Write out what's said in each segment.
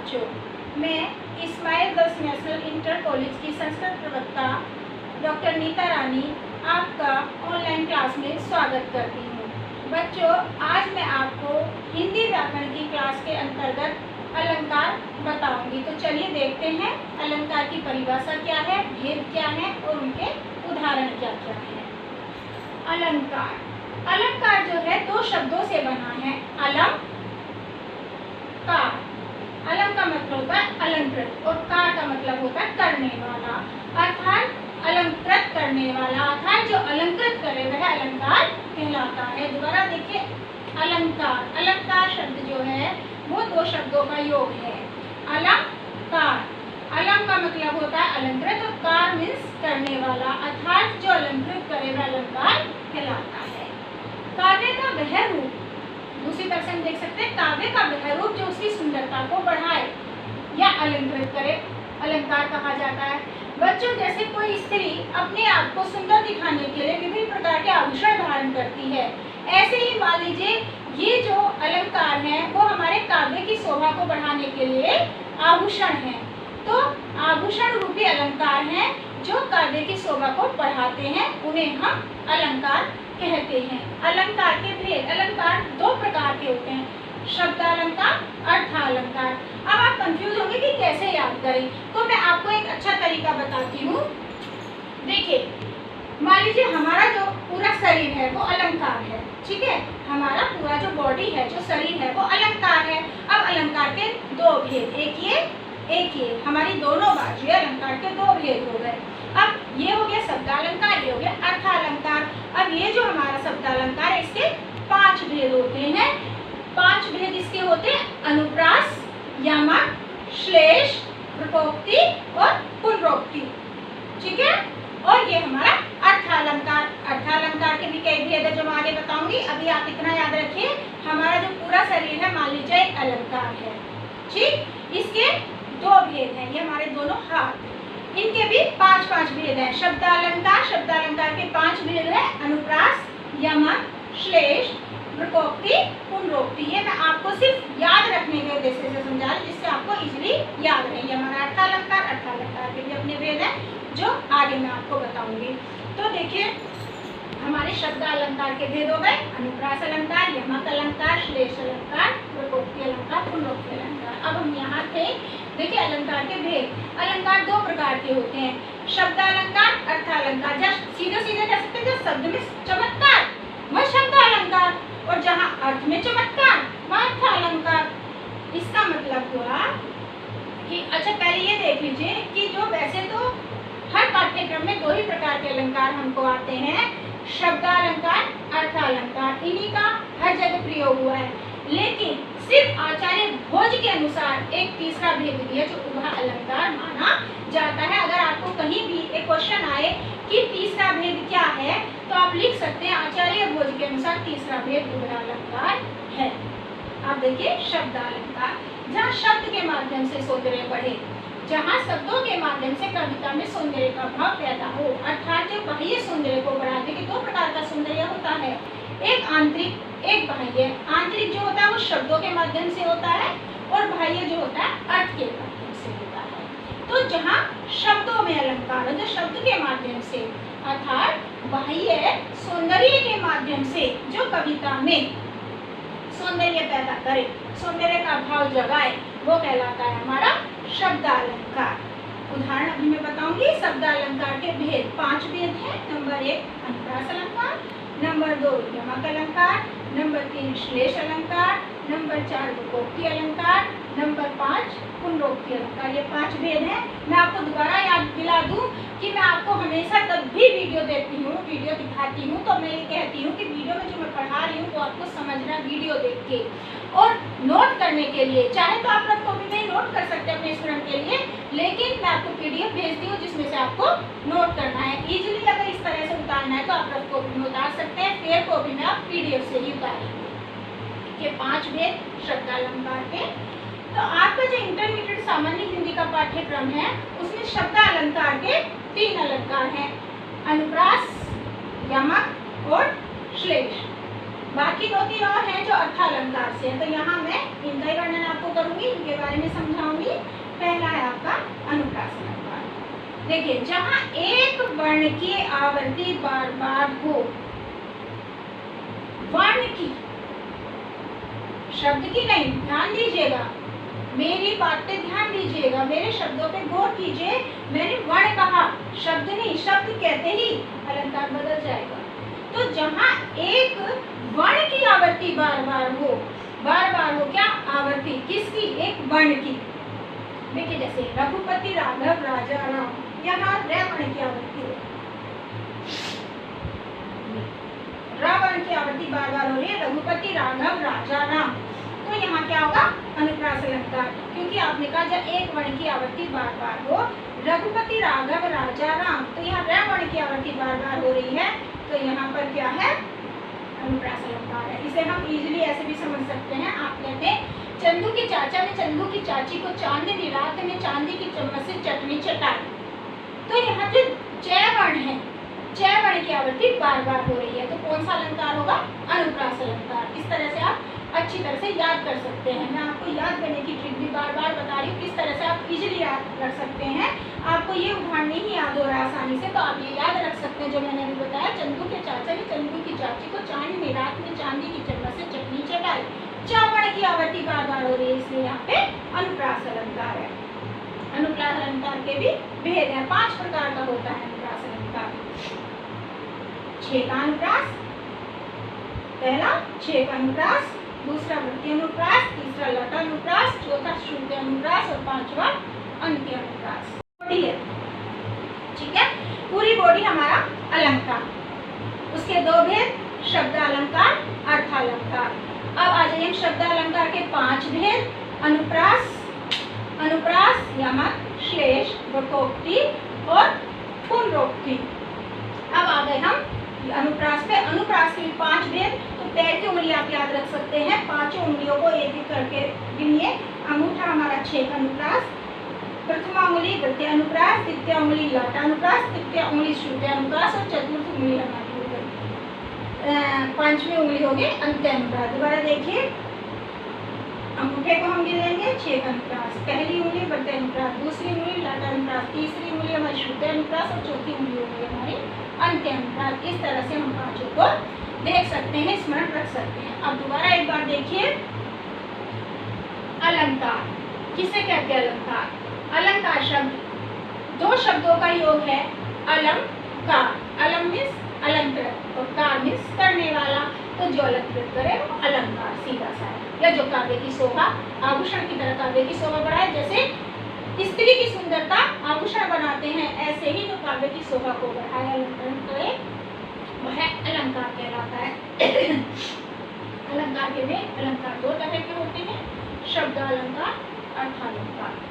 बच्चों, मैं Ismail girls national inter college की संस्कृत प्रवक्ता डॉक्टर नीता रानी आपका ऑनलाइन क्लास में स्वागत करती हूँ। बच्चों, आज मैं आपको हिंदी व्याकरण की क्लास के अंतर्गत अलंकार बताऊंगी। तो चलिए देखते हैं अलंकार की परिभाषा क्या है, भेद क्या है और उनके उदाहरण क्या क्या है। अलंकार, अलंकार जो है दो शब्दों से बना है। अलम कार, अलम का मतलब होता है अलंकृत और कार का मतलब होता है करने वाला, अर्थात अलंकृत करने वाला, अर्थात जो अलंकृत करे वह अलंकार कहलाता है। दोबारा देखिए, अलंकार, अलंकार शब्द जो है वो दो शब्दों का योग है। अलंकार, अलम का मतलब होता है अलंकृत और कार मीन्स करने वाला, अर्थात जो अलंकृत करे वह अलंकार कहलाता है। काव्य का वह रूप, दूसरी तरफ से हम देख सकते हैं काव्य का वह रूप जो उसकी सुंदरता को बढ़ाए या अलंकृत करे, अलंकार कहा जाता है। बच्चों, जैसे कोई स्त्री अपने आप को सुंदर दिखाने के लिए विभिन्न प्रकार के आभूषण धारण करती है, ऐसे ही मान लीजिए ये जो अलंकार हैं वो हमारे काव्य की शोभा को बढ़ाने के लिए आभूषण हैं। तो आभूषण रूपी अलंकार हैं जो काव्य की शोभा को बढ़ाते हैं, उन्हें हम अलंकार कहते हैं। अलंकार के भेद, अलंकार दो प्रकार के होते हैं, शब्दालंकार, अर्थालंकार। अब आप कंफ्यूज होंगे कि कैसे याद करें, तो मैं आपको एक अच्छा तरीका बताती हूँ। देखिए, मान लीजिए हमारा जो पूरा शरीर है वो अलंकार है, ठीक है, हमारा पूरा जो बॉडी है, जो शरीर है वो अलंकार है। अब अलंकार के दो भेद, एक ये हमारी दोनों बाजू अलंकार के दो भेद हो गए। अब ये हो गया शब्दालंकार, ये हो गया अर्थालंकार। अब ये जो हमारा शब्दालंकार है इसके 5 भेद होते हैं। 5 भेद इसके होते हैं, अनुप्रास, यमक, श्लेष, प्रकोक्ति और पुनरोक्ति, ठीक है। और ये हमारा अर्थालंकार, अर्थालंकार के भी कई भेद है जो मैं आगे बताऊंगी। अभी आप इतना याद रखिए, हमारा जो पूरा शरीर है मान लीजिए एक अलंकार है, ठीक, इसके 2 भेद हैं, ये हमारे दोनों हाथ, इनके भी 5 भेद हैं। शब्दालंकार, शब्दालंकार के 5 भेद है, अनुप्रास, यमक, श्लेष, प्रकोक्ति, पुनरोक्ति। ये मैं आपको सिर्फ याद रखने के उद्देश्य से समझा रही हूं, जिससे आपको इजीली याद रहे। हमारा अर्थालंकार, अर्थालंकार के भी अपने भेद हैं जो आगे मैं आपको बताऊंगी। तो देखिए, हमारे शब्दालंकार के भेद हो गए, अनुप्रास अलंकार, यमक अलंकार, श्लेष अलंकार, प्रकोक्ति अलंकार, पुनरोक्ति अलंकार। अब हम यहाँ थे, देखिए अलंकार के भेद। अलंकार 2 प्रकार के होते हैं, शब्दालंकार, अर्थालंकार। जब सीधे सीधे कह सकते हैं, जब शब्द में चमत्कार वह शब्दालंकार, और जहाँ अर्थ में चमत्कार वह अर्थालंकार। इसका मतलब हुआ कि अच्छा, पहले ये देख लीजिए कि जो वैसे तो हर पाठ्यक्रम में 2 ही प्रकार के अलंकार हमको आते हैं, शब्दालंकार, अर्थालंकार, इन्हीं का हर जगह प्रयोग हुआ है। लेकिन सिर्फ आचार्य भोज के अनुसार एक तीसरा भेद भी है जो उभा अलंकार माना जाता है। अगर आपको कहीं भी एक क्वेश्चन आए कि तीसरा भेद क्या है, तो आप लिख सकते हैं आचार्य भोज के अनुसार तीसरा भेद उभा अलंकार है। आप देखिए, शब्दालंकार, जहाँ शब्द के माध्यम से सौंदर्य बढ़े, जहाँ शब्दों के माध्यम से कविता में सौंदर्य का भाव पैदा हो, अर्थात जो बाह्य सौंदर्य को बढ़ाते हैं। 2 प्रकार का सौंदर्य होता है, एक आंतरिक, एक बाह्य। आंतरिक जो होता है वो शब्दों के माध्यम से होता है और बाह्य जो होता है अर्थ के माध्यम से होता है। तो जहाँ शब्दों में अलंकार है, जो शब्द के माध्यम से अर्थात बाह्य सौंदर्य के माध्यम से जो कविता में सौंदर्य पैदा करे, सौंदर्य का भाव जगाए, वो कहलाता है हमारा शब्दालंकार। उदाहरण अभी मैं बताऊंगी। शब्दालंकार के भेद 5 भेद हैं। नंबर 1 अनुप्रास अलंकार, नंबर 2 यमक अलंकार, नंबर 3 श्लेष अलंकार, नंबर 4 प्रकोक्ति अलंकार, नंबर 5 पुनरोक्ति अलंकार। ये 5 भेद हैं। मैं आपको दोबारा याद दिला दूं कि मैं आपको हमेशा तब भी वीडियो देती हूँ, वीडियो दिखाती हूँ, तो मैं ये कहती हूँ कि वीडियो में जो मैं पढ़ा रही हूँ वो आपको समझना वीडियो देख के, और नोट करने के लिए चाहे तो आप रफ कॉपी में नोट कर सकते हैं अपने स्टूडेंट के लिए, लेकिन मैं आपको PDF भेजती हूँ जिसमें से आपको नोट करना है। इजीली अगर इस तरह से उतारना है तो आप रफ कॉपी में उतार सकते हैं, फेयर कॉपी में आप PDF से ही उतारेंगे। ये 5 भेद शब्दालंकार के। तो आपका जो इंटरमीडिएट सामान्य हिंदी का पाठ्यक्रम है उसमें शब्दालंकार के 3 अलंकार हैं, अनुप्रास, यमक और श्लेष। बाकी 2-3 और हैं जो अर्थालंकार से हैं, तो यहाँ मैं इनका ही वर्णन आपको करूंगी, इनके बारे में समझाऊंगी। पहला है आपका अनुप्रास अलंकार। देखिए, जहाँ एक वर्ण की आवृत्ति बार बार हो, वर्ण की, शब्द की नहीं, ध्यान दीजिएगा, मेरी बात पे ध्यान दीजिएगा, मेरे शब्दों पे गौर कीजिए। मैंने वर्ण कहा, शब्द नहीं, शब्द कहते ही अलंकार बदल जाएगा। तो जहाँ एक वर्ण की आवृत्ति बार बार हो क्या आवृत्ति किसकी, एक वर्ण की। देखिए, जैसे रघुपति राघव राजा राम, यहाँ र वर्ण की आवृत्ति हो, र वर्ण की आवृत्ति बार बार हो रही है, रघुपति राघव राजा राम, तो यहाँ क्या होगा, अनुप्रास अलंकार। क्योंकि आपने कहा जब एक वर्ण की आवृत्ति बार बार हो, रघुपति राघव राजा राम, तो यहाँ र वर्ण की आवृत्ति बार बार हो रही है, तो यहाँ पर क्या है, अनुप्रास अलंकार है। इसे हम इजीली ऐसे भी समझ सकते हैं। आप कहते हैं चंदू के चाचा ने चंदू की चाची को चांदनी रात में चांदी की चम्मच से चटनी चटाई, तो यहाँ जो जय वर्ण है, जय वर्ण की आवृत्ति बार बार हो रही है, तो कौन सा अलंकार होगा, अनुप्रास अलंकार। इस तरह से आप अच्छी तरह से याद कर सकते हैं। मैं आपको याद करने की ट्रिक भी बार बार बता रही हूँ, किस तरह से आप इजीली याद रख सकते हैं। आपको ये उदाहरण नहीं याद हो रहा है आसानी से, तो आप ये याद रख सकते हैं जो मैंने अभी बताया, चंदू के चाचा ने चंदू की चाची को चांदनी रात में चांदी की चम्मच से चटनी चटाई, च वर्ण की आवृत्ति बार बार हो रही है, इसलिए यहाँ पे अनुप्रास अलंकार है। अनुप्रास अलंकार के भी भेद है, 5 प्रकार का होता है अनुप्रास अलंकार। छेद अनुप्रास, पहला छेद अनुप्रास, दूसरा वृत्तीय अनुप्रास, तीसरा लट अनुप्रास, चौथा श्रुति अनुप्रास और 5वां अंत्य अनुप्रास। बॉडी है, ठीक है, पूरी बॉडी हमारा अलंकार। उसके 2 भेद, शब्द अलंकार, अर्थ अलंकार। अब आ जाइए शब्द अलंकार के 5 भेद, अनुप्रास, अनुप्रास, यमक, श्लेष, वक्रोक्ति और पुनरोक्ति। अब आ गए हम अनुप्रास पे। अनुप्रास के 5 भेद, तो पैर की उंगली आप याद रख सकते हैं, 5 उंगलियों को एक एक करके गिनिए। अंगूठा हमारा छेद अनुप्रास, प्रथमा उंगली वृत्तीय अनुप्रास, द्वितीय उंगली लट अनुप्रास, तृतीय उंगली श्रुति अनुप्रास और चतुर्थ उंगली हमारी 5वीं उंगली होगी अंत्य अनुप्रास। दोबारा देखिए, अंगूठे को हम गिनेंगे छेद अनुप्रास, पहली उंगली वृत्तीय अनुप्रास, दूसरी उंगली लट अनुप्रास, तीसरी उंगली हमारी श्रुति अनुप्रास और चौथी उंगली होगी हमारी अंत्य अनुप्रास। इस तरह से हम 5 को देख सकते हैं, स्मरण रख सकते हैं। अब दोबारा एक बार देखिए, अलंकार किसे कहते हैं, अलंकार, अलंकार शब्द 2 शब्दों का योग है, अलंकार, अलम मीन्स अलंकृत और कार मीन्स करने वाला, तो जो अलंकृत करे वो अलंकार, सीधा सा है, या जो काव्य की शोभा, आभूषण की तरह काव्य की शोभा बढ़ाए। जैसे स्त्री की सुंदरता आभूषण बनाते हैं, ऐसे ही जो काव्य की शोभा को बढ़ाए, अलंकरण करे, वह अलंकार कहलाता है। अलंकार के में अलंकार 2 तरह के होते हैं, शब्द अलंकार, अर्थ अलंकार।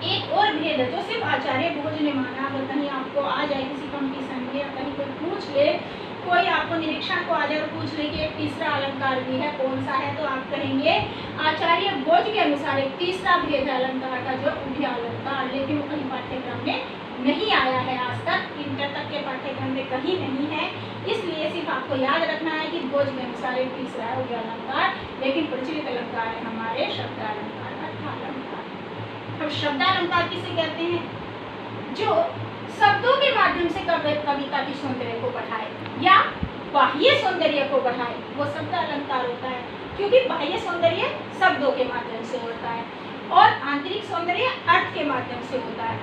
एक और भेद है जो सिर्फ आचार्य भोज ने माना, अगर कहीं आपको आ जाए किसी कंपटीशन में या कहीं कोई पूछ ले, कोई आपको निरीक्षण को आ जाए और पूछ ले कि एक तीसरा अलंकार भी है, कौन सा है, तो आप कहेंगे आचार्य भोज के अनुसार एक तीसरा भेद है अलंकार का, जो उभय अलंकार, लेकिन वो कहीं पाठ्यक्रम में नहीं आया है आज तक, इंटर तक के पाठ्यक्रम में कहीं नहीं है, इसलिए सिर्फ आपको याद रखना है कि भोज के अनुसार एक तीसरा है उभय अलंकार, लेकिन प्रचलित अलंकार है हमारे शब्द अलंकार, अर्थ अलंकार। अब शब्द अलंकार किसे कहते हैं, जो शब्दों के माध्यम से कविता की सौंदर्य को बढ़ाए या बाह्य सौंदर्य को बढ़ाए, वो शब्द अलंकार होता है। क्योंकि बाह्य सौंदर्य शब्दों के माध्यम से होता है और आंतरिक सौंदर्य अर्थ के माध्यम से होता है,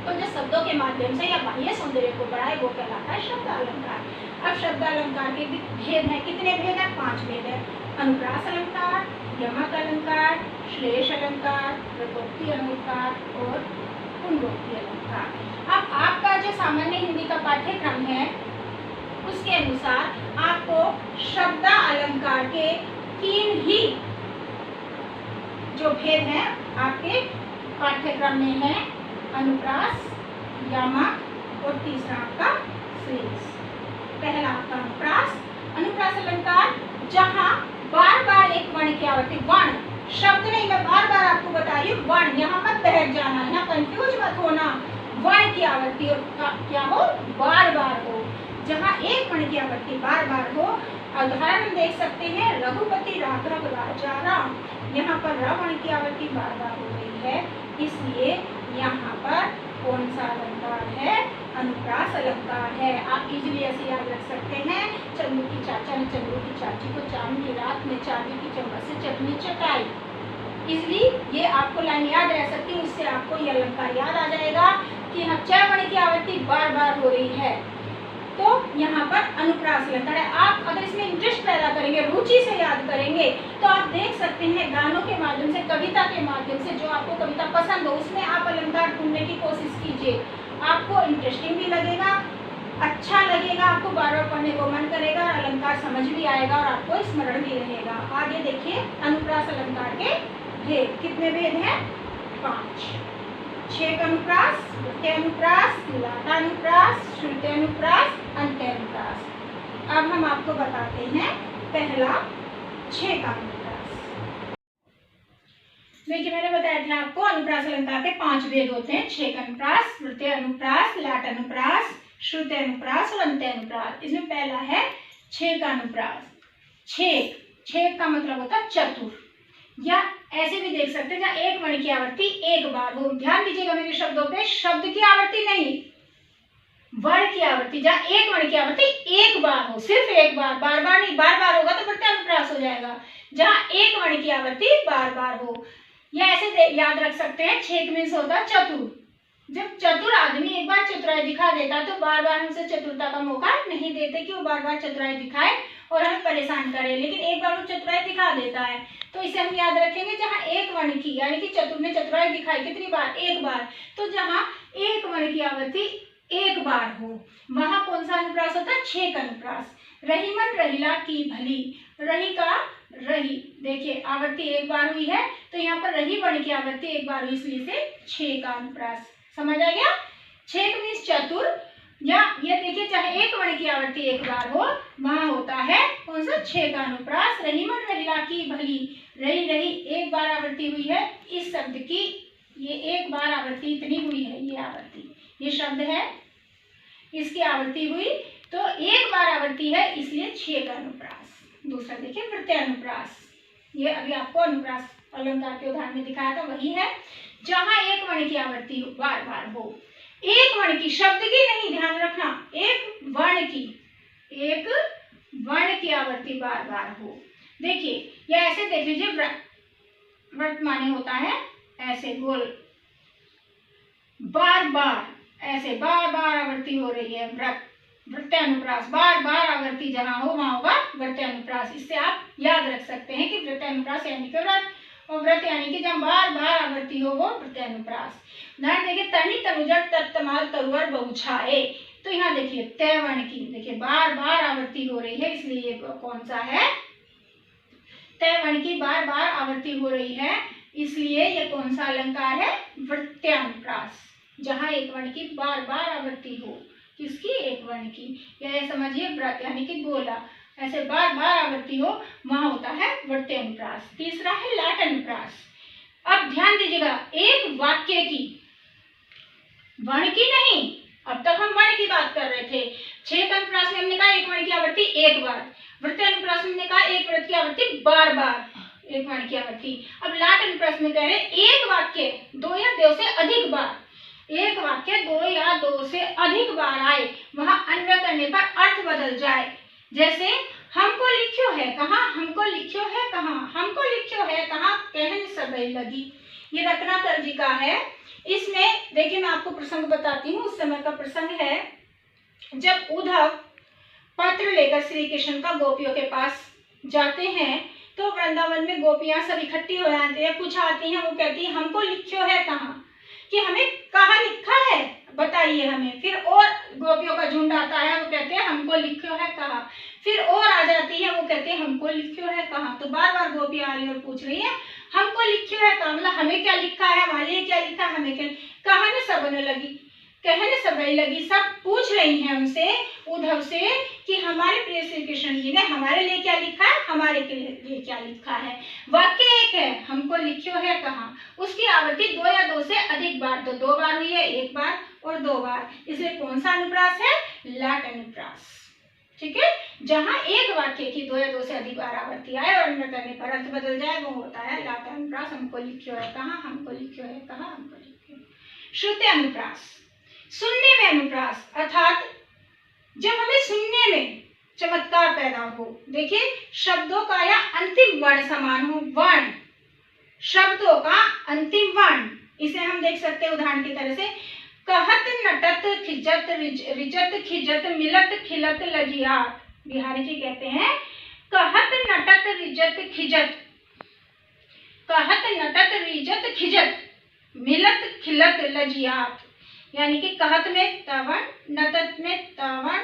तो जो शब्दों के माध्यम से या बाह्य सौंदर्य को बढ़ाए वो कहलाता है शब्द अलंकार। अब शब्द अलंकार के भेद हैं, कितने भेद हैं, 5 भेद है, अनुप्रास अलंकार, यमक अलंकार, श्लेष अलंकार, वक्रोक्ति अलंकार और पुनरोक्ति अलंकार। अब आपका जो सामान्य हिंदी का पाठ्यक्रम है उसके अनुसार आपको शब्द अलंकार के 3 ही जो भेद हैं आपके पाठ्यक्रम में है, अनुप्रास, यमक और तीसरा आपका श्लेष। पहला आपका अनुप्रास, अनुप्रास अलंकार जहाँ बार बार एक वर्ण की आवृत्ति, वर्ण शब्द नहीं, मैं बार बार आपको बता रही हूँ, वर्ण, यहाँ मत बहक जाना, यहाँ कंफ्यूज मत होना, वर्ण की आवृत्ति और क्या हो, बार बार हो। जहाँ एक वर्ण की आवृत्ति बार बार हो। उदाहरण देख सकते हैं, रघुपति राघव राजा राम। यहाँ पर र वर्ण की आवृत्ति बार बार हो रही है, इसलिए यहाँ पर कौन सा अलंकार है? अनुप्रास अलंकार है। आप इजीली ऐसे याद रख सकते हैं, चंदू की चाचा ने चंदू की चाची को चांद की रात में चांदी की चम्मच से चटनी चटाई। इजली ये आपको लाइन याद रह सकती है, इससे आपको ये अलंकार याद आ जाएगा कि हाँ च वर्ण की आवृत्ति बार बार हो रही है, तो यहाँ पर अनुप्रास अलंकार है। आप अगर इसमें इंटरेस्ट पैदा करेंगे, रुचि से याद करेंगे, तो आप देख सकते हैं गानों के माध्यम से, कविता के माध्यम से, जो आपको कविता पसंद हो उसमें आप अलंकार ढूंढने की कोशिश कीजिए। आपको इंटरेस्टिंग भी लगेगा, अच्छा लगेगा, आपको बार बार पढ़ने को मन करेगा और अलंकार समझ भी आएगा और आपको स्मरण भी रहेगा। आगे देखिए, अनुप्रास अलंकार के भेद, कितने भेद हैं? 5। छेक अनुप्रास, वृत्तीय अनुप्रास, लाटा अनुप्रास, श्रुति अनुप्रास, अंत्य अनुप्रास। अब हम आपको बताते हैं पहला छेक अनुप्रास। देखिए मैंने बताया था आपको अनुप्रास अलंकार के 5 भेद होते हैं, छेक अनुप्रास, वृत्तीय अनुप्रास, लाट अनुप्रास, श्रुति अनुप्रास और अंत्य अनुप्रास। इसमें पहला है छेक अनुप्रास। छेक, छेक का मतलब होता है चतुर, या ऐसे भी देख सकते हैं जहाँ एक वर्ण की आवृत्ति एक बार हो। ध्यान दीजिएगा मेरे शब्दों पे, शब्द की आवृत्ति नहीं, वर्ण की आवृत्ति, जहाँ एक वर्ण की आवृत्ति एक बार हो, सिर्फ एक बार, बार बार नहीं, बार बार होगा तो वृत्तीय अनुप्रास हो जाएगा। जहाँ एक वर्ण की आवृत्ति बार बार हो, या ऐसे याद रख सकते हैं, छेक मीन्स होता है चतुर। जब चतुर आदमी एक बार चतुराई दिखा देता तो बार बार हमसे चतुरता का मौका नहीं देते कि वो बार बार चतुराई दिखाए और हमें परेशान करे, लेकिन एक बार वो चतुराई दिखा देता है, तो इसे हम याद रखेंगे। जहाँ एक वर्ण की, यानी कि चतुर ने चतुराई दिखाई कितनी बार? एक बार। तो जहाँ एक वर्ण की आवृत्ति एक बार हो, वहां कौन सा अनुप्रास होता है? छेक अनुप्रास। रही मन रहीला की भली, रही का रही, देखिए आवृत्ति एक बार हुई है, तो यहाँ पर रही वर्ण की आवृत्ति एक बार हुई, इसलिए से छेक अनुप्रास। समझ आ गया? छेक मीन्स चतुर, या ये देखिए चाहे एक वर्ण की आवृत्ति एक बार हो, वहां होता है कौन सा? छेक अनुप्रास। रही मन रहीला की भली, रही रही एक बार आवृत्ति हुई है, इस शब्द की ये एक बार आवृत्ति इतनी हुई है, ये आवृत्ति, ये शब्द है, इसकी आवृत्ति हुई तो एक बार आवृत्ति है, इसलिए छेक अनुप्रास। दूसरा देखिए वृत्तीय अनुप्रास, ये अभी आपको अनुप्रास अलंकार के उदाहरण में दिखाया था, वही है। जहां एक वर्ण की आवृत्ति बार बार हो, एक वर्ण की, शब्द की नहीं, ध्यान रखना, एक वर्ण की आवृत्ति बार बार हो। देखिए या ऐसे देख लीजिए, व्रत माने होता है ऐसे गोल, बार बार, ऐसे बार बार आवृत्ति हो रही है, व्रत, वृत्तीय अनुप्रास। बार बार आवृत्ति जहां हो वहां होगा वृत्तीय अनुप्रास। इससे आप याद रख सकते हैं कि वृत्तीय अनुप्रास यानी कि व्रत, और व्रत यानी कि जब बार बार आवृत्ति हो वो वृत्तीय अनुप्रास। उदाहरण देखिए, तनि तनुजट तत्तमाल तरुवर बहुछाए, तो यहाँ देखिए तय वर्ण की, देखिए बार बार आवृत्ति हो रही है, इसलिए ये कौन सा है? तय वर्ण की बार बार आवृत्ति हो रही है, इसलिए ये कौन सा अलंकार है? वृत्तीय अनुप्रास। जहाँ एक वर्ण की बार बार आवृत्ति हो, किसकी? एक वर्ण की, या समझिए व्रत यानी कि गोला, ऐसे बार बार आवृत्ति हो, वहां होता है वृत्तीय अनुप्रास। तीसरा है लाट अनुप्रास। अब ध्यान दीजिएगा, एक वाक्य की, वर्ण की नहीं, अब तक हम वर्ण की बात कर रहे थे। छेक अनुप्रास में हमने कहा एक वर्ण की आवृत्ति एक बार, वृत्तीय अनुप्रास में हमने कहा एक वर्ण की आवृत्ति बार बार, एक वर्ण की आवृत्ति। अब लाट अनुप्रास में कह रहे एक वाक्य 2 या 2 से अधिक बार, एक वाक्य 2 या 2 से अधिक बार आए, वहां अन्वय करने पर अर्थ बदल जाए। जैसे हमको लिख्यो है कहाँ, हमको लिख्यो है कहाँ, हमको लिख्यो है कहाँ, कहन सबई लगी, ये रत्नाकर जी का है। इसमें देखिए मैं आपको प्रसंग बताती हूँ, उस समय का प्रसंग है जब उद्धव पत्र लेकर श्री कृष्ण का गोपियों के पास जाते हैं, तो वृंदावन में गोपियां सब इकट्ठी हो जाती है, कुछ आती हैं, वो कहती है हमको लिख्यो है कहाँ, कि हमें कहाँ लिखा है बताइए हमें। फिर और गोपियों का झुंड आता है, वो कहते हैं हमको लिख्यो है कहाँ। फिर और आ जाती है, वो कहते हैं हमको लिख्यो है कहाँ। तो बार बार गोपी आ रही है और पूछ रही है हमको लिख्यो है कहाँ, मतलब हमें क्या लिखा है, हमारे लिए क्या लिखा है, हमें क्या। कहने सबने लगी, कहने सबई लगी, सब पूछ रही हैं हमसे, उद्धव से, कि हमारे प्रिय श्री कृष्ण जी ने हमारे लिए क्या लिखा है, हमारे लिए क्या लिखा है। वाक्य एक है, हमको लिख्यो है कहाँ, उसकी आवृत्ति 2 या 2 से अधिक बार, तो 2 बार हुई है, 1 बार, और 2 बार, इसलिए कौन सा अनुप्रास है? लाट अनुप्रास। ठीक है, जहां एक वाक्य की 2 या 2 से अधिक बार आवृत्ति आए और अन्य करने पर अर्थ बदल जाए वो होता है लाट अनुप्रास। हमको लिखियो है कहाँ, हमको लिखियो है कहाँ, हमको लिखियो। श्रुति अनुप्रास, सुनने में अनुप्रास, अर्थात जब हमें सुनने में चमत्कार पैदा हो। देखिए, शब्दों का या अंतिम वर्ण समान हो, वर्ण, शब्दों का अंतिम वर्ण, इसे हम देख सकते हैं उदाहरण की तरह से, कहत नटत खिजत रिजत खिजत मिलत खिलत लजियात। बिहारी जी कहते हैं कहत नटत रिजत खिजत, कहत नटत रिजत खिजत मिलत खिलत लजियात। यानी कि कहत में तवण, नटत में तवण,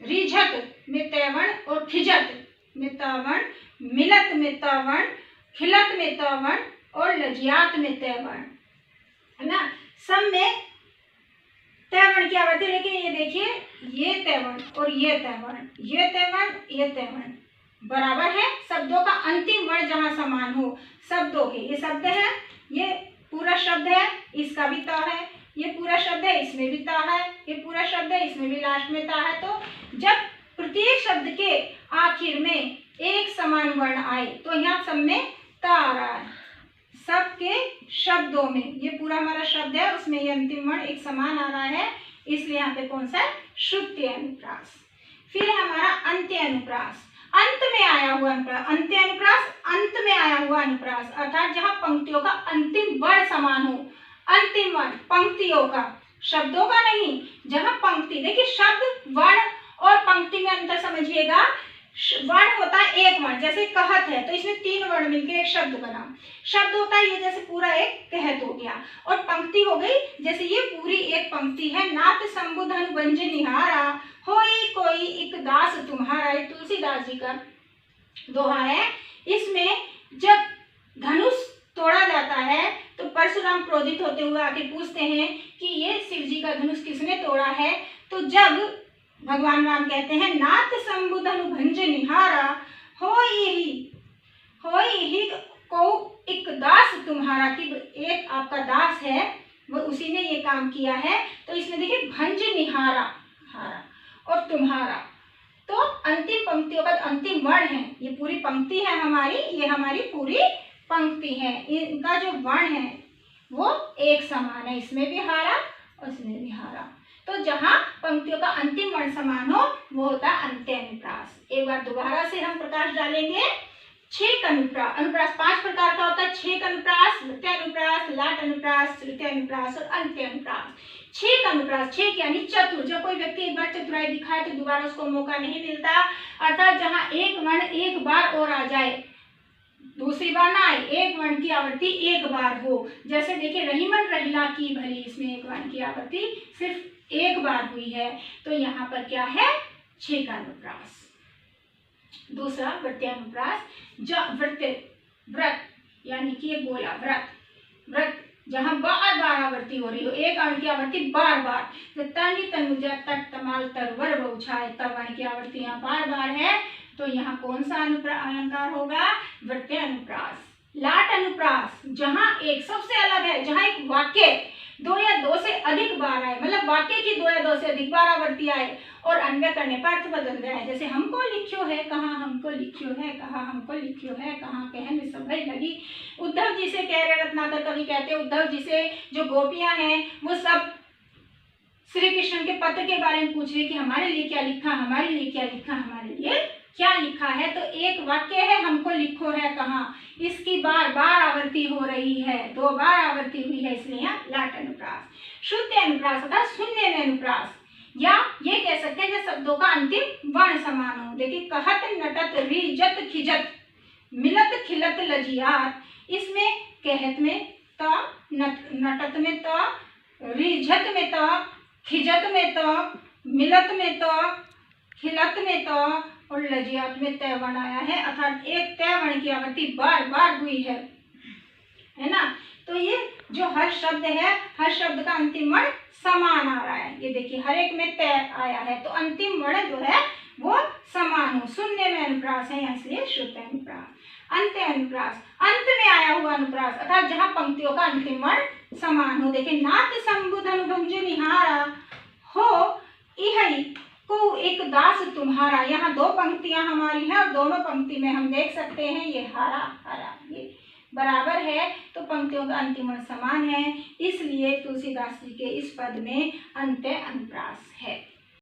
रिजत में तवण और खिजत में तवण, मिलत में तवण, खिलत में तवण और लजियात में तवण, है ना। सब में तैवर्ण की आवृत्ति, लेकिन ये देखिए ये तैवर्ण और ये तैवर्ण, ये तैवर्ण, ये तैवर्ण बराबर है। शब्दों का अंतिम वर्ण जहां समान हो, शब्दों के, ये शब्द है, ये पूरा शब्द है, इसका भी ता है, ये पूरा शब्द है, इसमें भी ता है, ये पूरा शब्द है, इसमें भी लास्ट में ता है। तो जब प्रत्येक शब्द के आखिर में एक समान वर्ण आए तो यहाँ सब में ता आ रहा है, सबके शब्दों में, ये पूरा हमारा शब्द है उसमें ये अंतिम वर्ण एक समान आ रहा है, इसलिए यहाँ पे कौन सा है? श्रुति अनुप्रास। फिर हमारा अंत्य अनुप्रास, अंत में आया हुआ अनुप्रास। अंत्य अनुप्रास, अंत में आया हुआ अनुप्रास, अर्थात जहाँ पंक्तियों का अंतिम वर्ण समान हो। अंतिम वर्ण पंक्तियों का, शब्दों का नहीं। जहाँ पंक्ति, देखिए शब्द, वर्ण और पंक्ति में अंतर समझिएगा। वर्ण होता है एक वर्ण, जैसे कहत है तो इसमें 3 वर्ण मिलकर एक शब्द बना। शब्द होता है ये जैसे पूरा एक कहत हो गया, और पंक्ति हो गई जैसे ये पूरी एक पंक्ति है। नाथ संबुध अनुबंज निहारा, होई कोई एक दास तुम्हारा, ये तुलसीदास जी का दोहा है। इसमें जब धनुष तोड़ा जाता है तो परशुराम क्रोधित होते हुए आके पूछते हैं कि ये शिव जी का धनुष किसने तोड़ा है। तो जब भगवान राम कहते हैं नाथ संबुध अनुभंज निहारा, होई ही को एक दास तुम्हारा, कि एक आपका दास है वो उसी ने ये काम किया है। तो इसमें देखिए भंज निहारा, हारा और तुम्हारा, तो अंतिम पंक्तियों का अंतिम वर्ण है। ये पूरी पंक्ति है हमारी, ये हमारी पूरी पंक्ति है, इनका जो वर्ण है वो एक समान है, इसमें भी हारा और इसमें भी हारा। तो जहाँ पंक्तियों का अंतिम वर्ण समान हो वो होता है अंत्य अनुप्रास। एक बार दोबारा से हम प्रकाश डालेंगे। छेक अनुप्रास, अनुप्रास 5 प्रकार का होता है। छेक अनुप्रास, वृत्य अनुप्रास, लाट अनुप्रास, तृतीय अनुप्रास और अंत्य अनुप्रास। छेक अनुप्रास, छेक यानी चतुर। जब कोई व्यक्ति एक बार चतुराई दिखाए तो दोबारा उसको मौका नहीं मिलता, अर्थात जहाँ एक वर्ण एक बार और आ जाए, दूसरी बार ना आए, एक वर्ण की आवृत्ति एक बार हो। जैसे देखिए रहीमन रहिला की भली, इसमें एक वर्ण की आवृत्ति सिर्फ एक बार हुई है, तो यहाँ पर क्या है? छेक अनुप्रास। दूसरा वृत्यानुप्रास, व्रत यानी कि ये बोला व्रत, व्रत जहाँ बार बार आवृत्ति हो रही हो, एक वर्ण की आवृत्ति बार बार, तो तनि तनुजा तट तमाल तरवर बहुछाए, तब वर्ण की आवृत्ति यहाँ बार बार है, तो यहाँ कौन सा अलंकार होगा? वृत्य अनुप्रास। लाट अनुप्रास, जहाँ एक सबसे अलग है, जहाँ एक वाक्य 2 या 2 से अधिक बार आए, मतलब वाक्य की 2 या 2 से अधिक बार आवृत्ति आए और अन्वय करने पर अर्थ बदल जाए। जैसे हमको लिखियो है कहाँ, हमको लिखियो है कहाँ, हमको लिखियो है कहाँ, कहने सभई लगी। उद्धव जी से कह रहे रत्नाकर कवि कहते हैं, उद्धव जी से जो गोपियां हैं वो सब श्री कृष्ण के पत्र के बारे में पूछ रही कि हमारे लिए क्या लिखा, हमारे लिए क्या लिखा, हमारे लिए क्या लिखा है। तो एक वाक्य है हमको लिखो है कहाँ, इसकी बार बार आवृत्ति हो रही है, 2 बार आवृत्ति हुई है, इसलिए यहाँ लाट अनुप्रास। शुद्ध अनुप्रास होता है शून्य में अनुप्रास, या ये कह सकते हैं जब शब्दों का अंतिम वर्ण समान हो। देखिए कहत नटत रिजत खिजत मिलत खिलत लजियात, इसमें कहत में त, नटत में त, रिजत में त, खिजत में त, मिलत में त, खिलत में त और लजियात में तय वर्ण आया है, अर्थात एक तय वर्ण की आवृत्ति बार बार हुई है ना। तो ये जो हर शब्द है, हर शब्द का अंतिम वर्ण समान आ रहा है। ये देखिए हर एक में तय आया है, तो अंतिम वर्ण जो है वो समान हो। शून्य में अनुप्रास है, इसलिए शुद्ध अनुप्रास। अंत्य अनुप्रास, अंत में आया हुआ अनुप्रास, अर्थात जहाँ पंक्तियों का अंतिम वर्ण समान हो। देखिए, नाथ संबुध अनुभंजन निहारा हो इहई को एक दास तुम्हारा। यहाँ दो पंक्तियां हमारी हैं और दोनों पंक्ति में हम देख सकते हैं ये हरा हरा ये बराबर है, तो पंक्तियों का अंतिम वर्ण समान है, इसलिए तुलसीदास जी के इस पद में अंत्य अनुप्रास है।